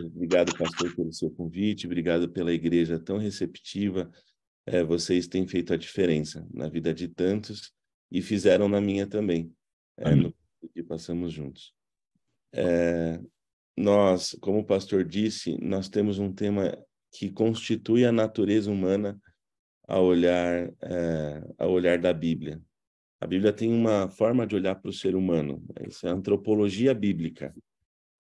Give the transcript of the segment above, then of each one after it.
Obrigado, pastor, pelo seu convite. Obrigado pela igreja tão receptiva. Vocês têm feito a diferença na vida de tantos e fizeram na minha também, no que passamos juntos. Nós, como o pastor disse, nós temos um tema que constitui a natureza humana ao olhar da Bíblia. A Bíblia tem uma forma de olhar para o ser humano. Isso é a antropologia bíblica.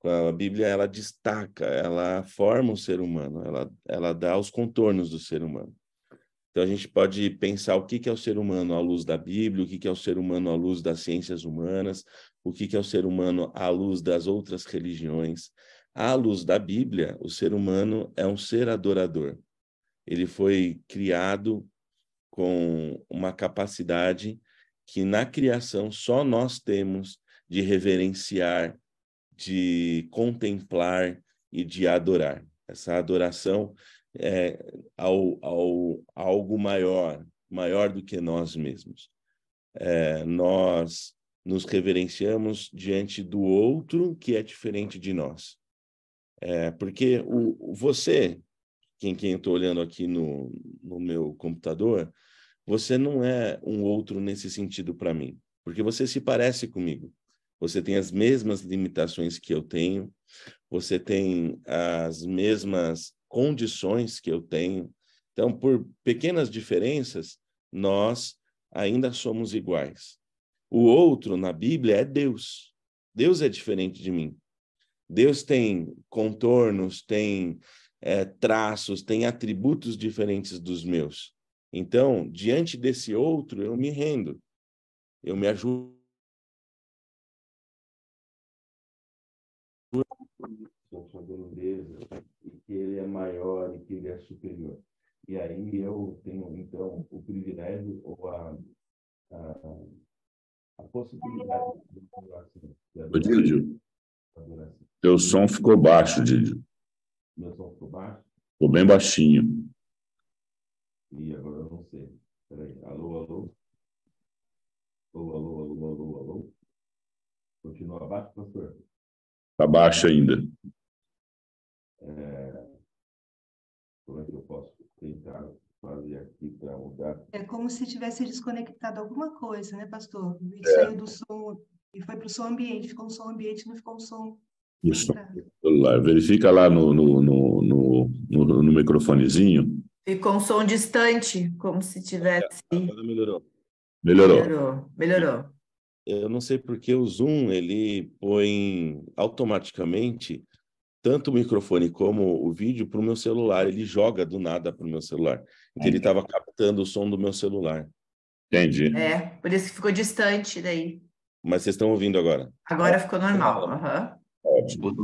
A Bíblia, ela destaca, ela forma o ser humano, ela dá os contornos do ser humano. Então, a gente pode pensar o que é o ser humano à luz da Bíblia, o que é o ser humano à luz das ciências humanas, o que é o ser humano à luz das outras religiões. À luz da Bíblia, o ser humano é um ser adorador. Ele foi criado com uma capacidade que na criação só nós temos de reverenciar, de contemplar e de adorar. Essa adoração é algo maior do que nós mesmos. Nós nos reverenciamos diante do outro que é diferente de nós. Porque você, quem eu estou olhando aqui no meu computador, você não é um outro nesse sentido para mim, porque você se parece comigo. Você tem as mesmas limitações que eu tenho, você tem as mesmas condições que eu tenho. Então, por pequenas diferenças, nós ainda somos iguais. O outro, na Bíblia, é Deus. Deus é diferente de mim. Deus tem contornos, tem traços, tem atributos diferentes dos meus. Então, diante desse outro, eu me rendo, eu me ajudo. Sua grandeza, e que ele é maior e que ele é superior. E aí eu tenho, então, o privilégio ou a possibilidade de adoração. Ô, Didio, teu som ficou baixo, Didio. Meu som ficou baixo? Ficou bem baixinho. E agora eu não sei. Peraí. Alô, alô? Alô, alô, alô, alô, alô? Continua baixo, pastor? Está baixo ainda. Como é que eu posso tentar fazer aqui para mudar? É como se tivesse desconectado alguma coisa, né, pastor? E saiu do som e foi para o som ambiente. Ficou um som ambiente, não ficou um som O som do celular. Verifica lá no microfonezinho. Ficou um som distante, como se tivesse... Agora melhorou. Melhorou. Eu não sei porque o Zoom, ele põe automaticamente tanto o microfone como o vídeo para o meu celular. Ele joga do nada para o meu celular. Então, ele estava captando o som do meu celular. Entendi. Por isso que ficou distante daí. Mas vocês estão ouvindo agora? Agora ficou normal. Ótimo.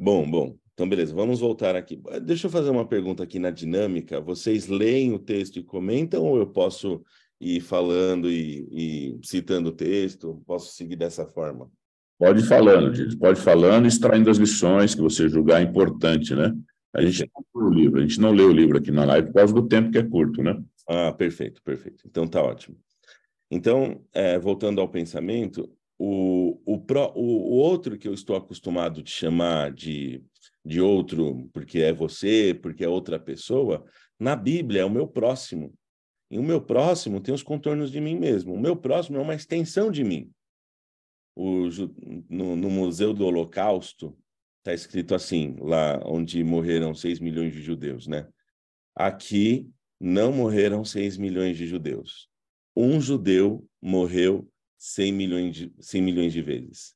Bom. Então, beleza. Vamos voltar aqui. Deixa eu fazer uma pergunta aqui na dinâmica. Vocês leem o texto e comentam ou eu posso ir falando e citando o texto? Posso seguir dessa forma? Pode ir falando, Didio. Pode ir falando, extraindo as lições que você julgar importante, né? A gente não lê o livro aqui na live por causa do tempo que é curto, né? Ah, perfeito. Então, tá ótimo. Então, voltando ao pensamento, o outro que eu estou acostumado de chamar de outro, porque é você, porque é outra pessoa, na Bíblia é o meu próximo. E o meu próximo tem os contornos de mim mesmo. O meu próximo é uma extensão de mim. No Museu do Holocausto, está escrito assim, lá onde morreram 6 milhões de judeus, né? Aqui não morreram 6 milhões de judeus. Um judeu morreu 100 milhões de vezes.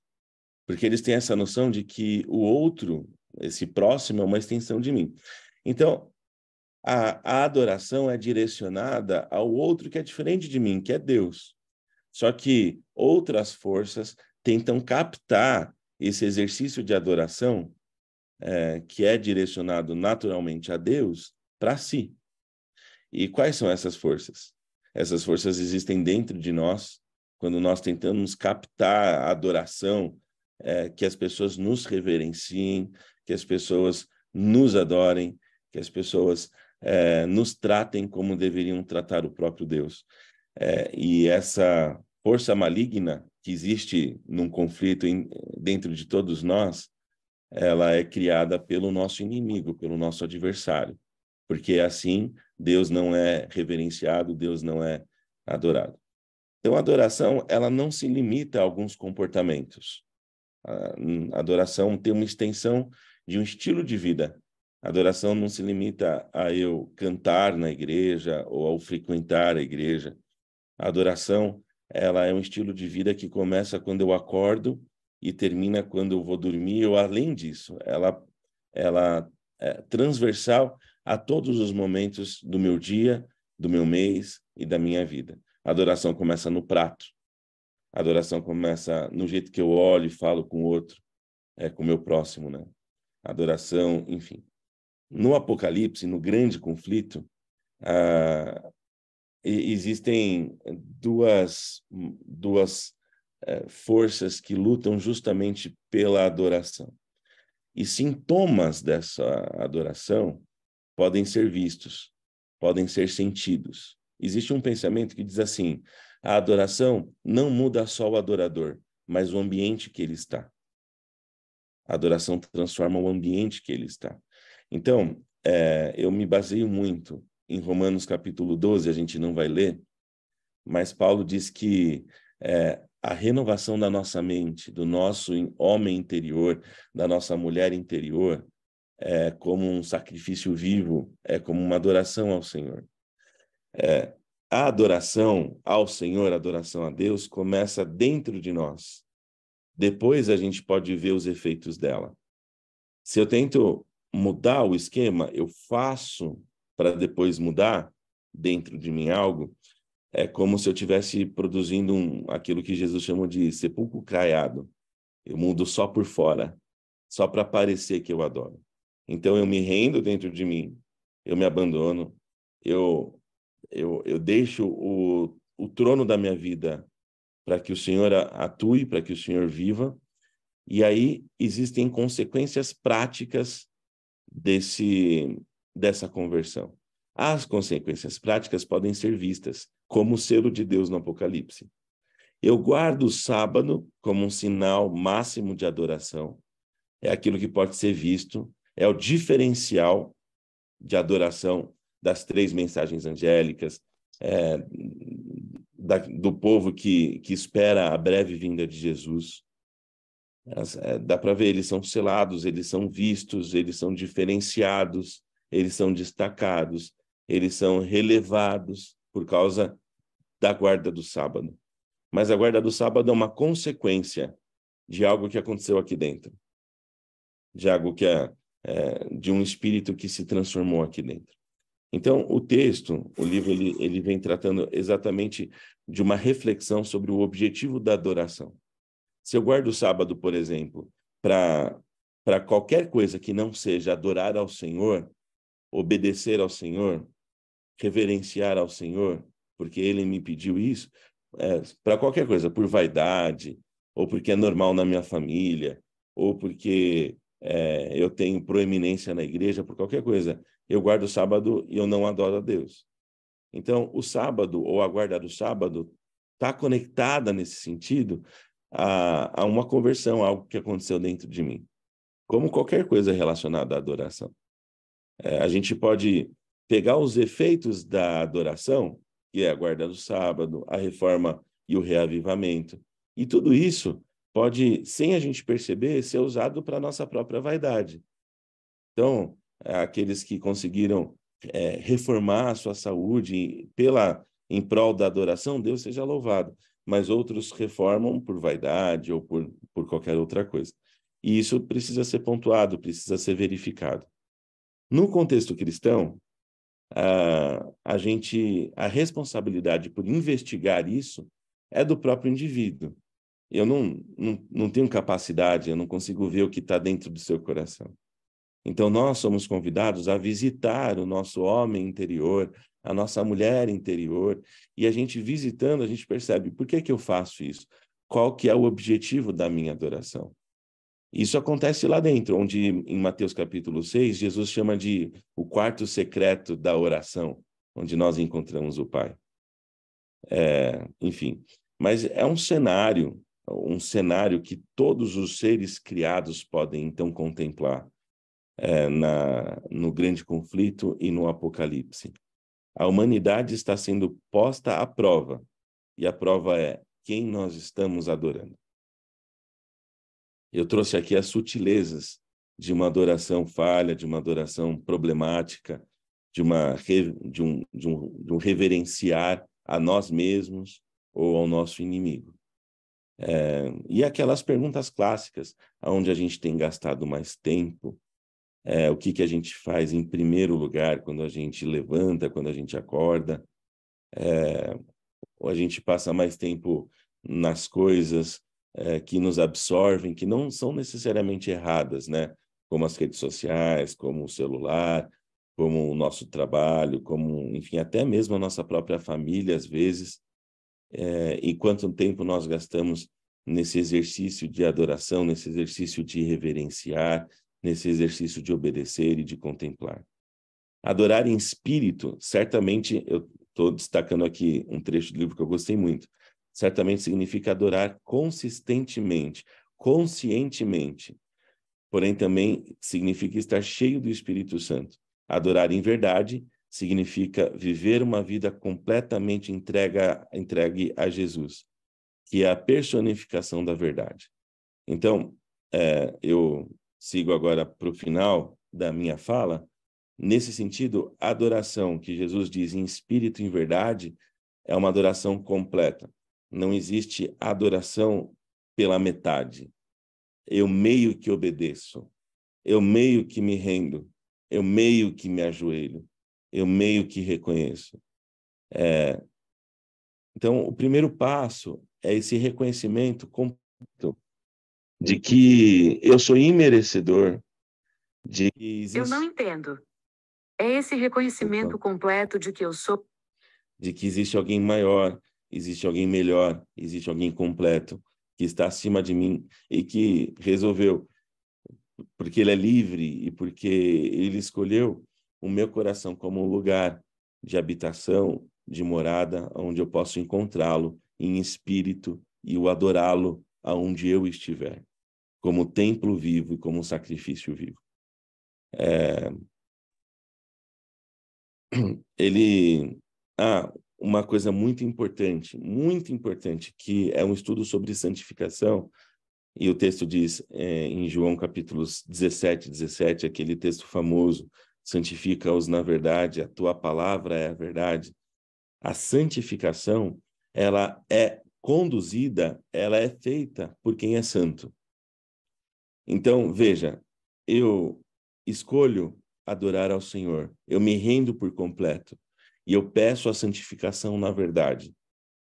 Porque eles têm essa noção de que o outro, esse próximo, é uma extensão de mim. Então, a adoração é direcionada ao outro que é diferente de mim, que é Deus. Só que outras forças tentam captar esse exercício de adoração, que é direcionado naturalmente a Deus, para si. E quais são essas forças? Essas forças existem dentro de nós, quando nós tentamos captar a adoração, que as pessoas nos reverenciem, que as pessoas nos adorem, que as pessoas nos tratem como deveriam tratar o próprio Deus. E essa força maligna que existe num conflito dentro de todos nós, ela é criada pelo nosso inimigo, pelo nosso adversário, porque assim Deus não é reverenciado, Deus não é adorado. Então, a adoração, ela não se limita a alguns comportamentos. A adoração tem uma extensão de um estilo de vida. A adoração não se limita a eu cantar na igreja ou ao frequentar a igreja. A adoração, ela é um estilo de vida que começa quando eu acordo e termina quando eu vou dormir, ou além disso, ela é transversal a todos os momentos do meu dia, do meu mês e da minha vida. A adoração começa no prato. A adoração começa no jeito que eu olho e falo com o outro, com o meu próximo, né? A adoração, enfim. No Apocalipse, no grande conflito, existem duas forças que lutam justamente pela adoração. E sintomas dessa adoração podem ser vistos, podem ser sentidos. Existe um pensamento que diz assim: a adoração não muda só o adorador, mas o ambiente que ele está. A adoração transforma o ambiente que ele está. Então, eu me baseio muito em Romanos capítulo 12, a gente não vai ler, mas Paulo diz que a renovação da nossa mente, do nosso homem interior, da nossa mulher interior, é como um sacrifício vivo, é como uma adoração ao Senhor. A adoração ao Senhor, a adoração a Deus, começa dentro de nós. Depois a gente pode ver os efeitos dela. Se eu tento mudar o esquema, eu faço para depois mudar dentro de mim algo, é como se eu estivesse produzindo aquilo que Jesus chamou de sepulcro caiado. Eu mudo só por fora, só para parecer que eu adoro. Então eu me rendo dentro de mim, eu me abandono, eu deixo o trono da minha vida para que o Senhor atue, para que o Senhor viva, e aí existem consequências práticas dessa conversão. As consequências práticas podem ser vistas como o selo de Deus no Apocalipse. Eu guardo o sábado como um sinal máximo de adoração. É aquilo que pode ser visto, é o diferencial de adoração das 3 mensagens angélicas, do povo que espera a breve vinda de Jesus. Dá para ver, eles são selados, eles são vistos, eles são diferenciados, eles são destacados, eles são relevados por causa da guarda do sábado. Mas a guarda do sábado é uma consequência de algo que aconteceu aqui dentro, de algo que de um espírito que se transformou aqui dentro. Então, o texto, o livro, ele vem tratando exatamente de uma reflexão sobre o objetivo da adoração. Se eu guardo o sábado, por exemplo, para qualquer coisa que não seja adorar ao Senhor, obedecer ao Senhor, reverenciar ao Senhor, porque Ele me pediu isso, para qualquer coisa, por vaidade, ou porque é normal na minha família, ou porque eu tenho proeminência na igreja, por qualquer coisa, eu guardo o sábado e eu não adoro a Deus. Então, o sábado, ou a guarda do sábado, está conectada nesse sentido a uma conversão, algo que aconteceu dentro de mim. Como qualquer coisa relacionada à adoração. A gente pode pegar os efeitos da adoração, que é a guarda do sábado, a reforma e o reavivamento, e tudo isso pode, sem a gente perceber, ser usado para a nossa própria vaidade. Então, aqueles que conseguiram reformar a sua saúde em prol da adoração, Deus seja louvado. Mas outros reformam por vaidade ou por qualquer outra coisa. E isso precisa ser pontuado, precisa ser verificado. No contexto cristão, a responsabilidade por investigar isso é do próprio indivíduo. Eu não tenho capacidade, eu não consigo ver o que está dentro do seu coração. Então, nós somos convidados a visitar o nosso homem interior, a nossa mulher interior, e a gente visitando, a gente percebe, por que eu faço isso? Qual que é o objetivo da minha adoração? Isso acontece lá dentro, onde em Mateus capítulo 6, Jesus chama de o quarto secreto da oração, onde nós encontramos o Pai. Enfim, mas é um cenário um cenário que todos os seres criados podem, então, contemplar no grande conflito e no Apocalipse. A humanidade está sendo posta à prova, e a prova é quem nós estamos adorando. Eu trouxe aqui as sutilezas de uma adoração falha, de uma adoração problemática, de um reverenciar a nós mesmos ou ao nosso inimigo. E aquelas perguntas clássicas, onde a gente tem gastado mais tempo, o que a gente faz em primeiro lugar quando a gente levanta, quando a gente acorda, ou a gente passa mais tempo nas coisas que nos absorvem, que não são necessariamente erradas, né? Como as redes sociais, como o celular, como o nosso trabalho, como, enfim, até mesmo a nossa própria família, às vezes. E quanto tempo nós gastamos nesse exercício de adoração, nesse exercício de reverenciar, nesse exercício de obedecer e de contemplar. Adorar em espírito, certamente, eu estou destacando aqui um trecho do livro que eu gostei muito, certamente significa adorar consistentemente, conscientemente, porém também significa estar cheio do Espírito Santo. Adorar em verdade significa viver uma vida completamente entregue a Jesus, que é a personificação da verdade. Então, eu sigo agora para o final da minha fala. Nesse sentido, a adoração que Jesus diz em espírito e em verdade é uma adoração completa. Não existe adoração pela metade. Eu meio que obedeço, eu meio que me rendo, eu meio que me ajoelho, eu meio que reconheço. Então, o primeiro passo é esse reconhecimento completo de que eu sou imerecedor, de que existe... Eu não entendo. É esse reconhecimento completo de que eu sou... De que existe alguém maior, existe alguém melhor, existe alguém completo, que está acima de mim e que resolveu, porque ele é livre e porque ele escolheu o meu coração como um lugar de habitação, de morada, onde eu posso encontrá-lo em espírito e o adorá-lo aonde eu estiver, como templo vivo e como sacrifício vivo. Uma coisa muito importante, que é um estudo sobre santificação, e o texto diz em João capítulos 17, aquele texto famoso, santifica-os na verdade, a tua palavra é a verdade. A santificação, ela é conduzida, ela é feita por quem é santo. Então, veja, eu escolho adorar ao Senhor, eu me rendo por completo, e eu peço a santificação na verdade.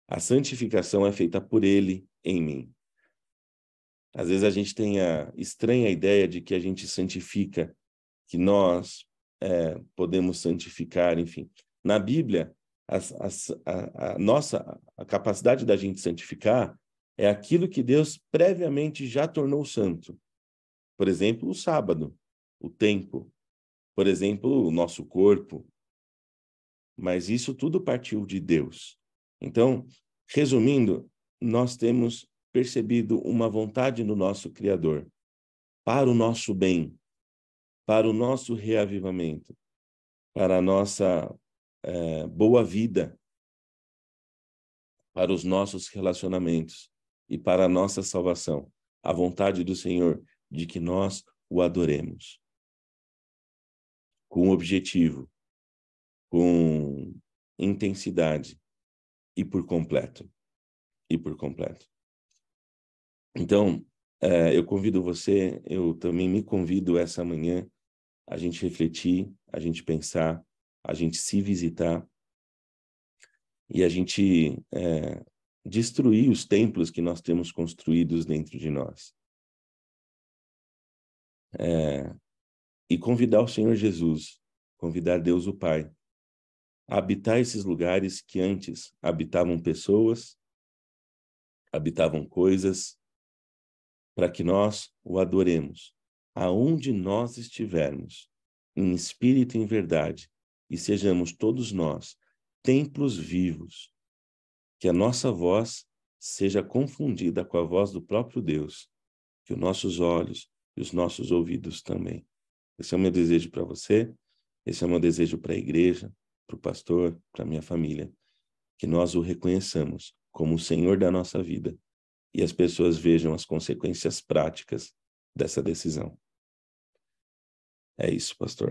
A santificação é feita por Ele em mim. Às vezes a gente tem a estranha ideia de que a gente santifica, que nós podemos santificar, enfim. Na Bíblia, a capacidade da gente santificar é aquilo que Deus previamente já tornou santo. Por exemplo, o sábado, o tempo, por exemplo, o nosso corpo. Mas isso tudo partiu de Deus. Então, resumindo, nós temos percebido uma vontade no nosso Criador para o nosso bem, para o nosso reavivamento, para a nossa boa vida, para os nossos relacionamentos e para a nossa salvação. A vontade do Senhor de que nós o adoremos com objetivo, com intensidade e por completo. Então, eu convido você, eu também me convido essa manhã a gente refletir, a gente pensar, a gente se visitar e a gente destruir os templos que nós temos construídos dentro de nós. E convidar o Senhor Jesus, convidar Deus o Pai, a habitar esses lugares que antes habitavam pessoas, habitavam coisas, para que nós o adoremos, aonde nós estivermos, em espírito e em verdade, e sejamos todos nós templos vivos, que a nossa voz seja confundida com a voz do próprio Deus, que os nossos olhos e os nossos ouvidos também. Esse é o meu desejo para você, esse é o meu desejo para a igreja, para o pastor, para a minha família, que nós o reconheçamos como o Senhor da nossa vida e as pessoas vejam as consequências práticas dessa decisão. É isso, pastor.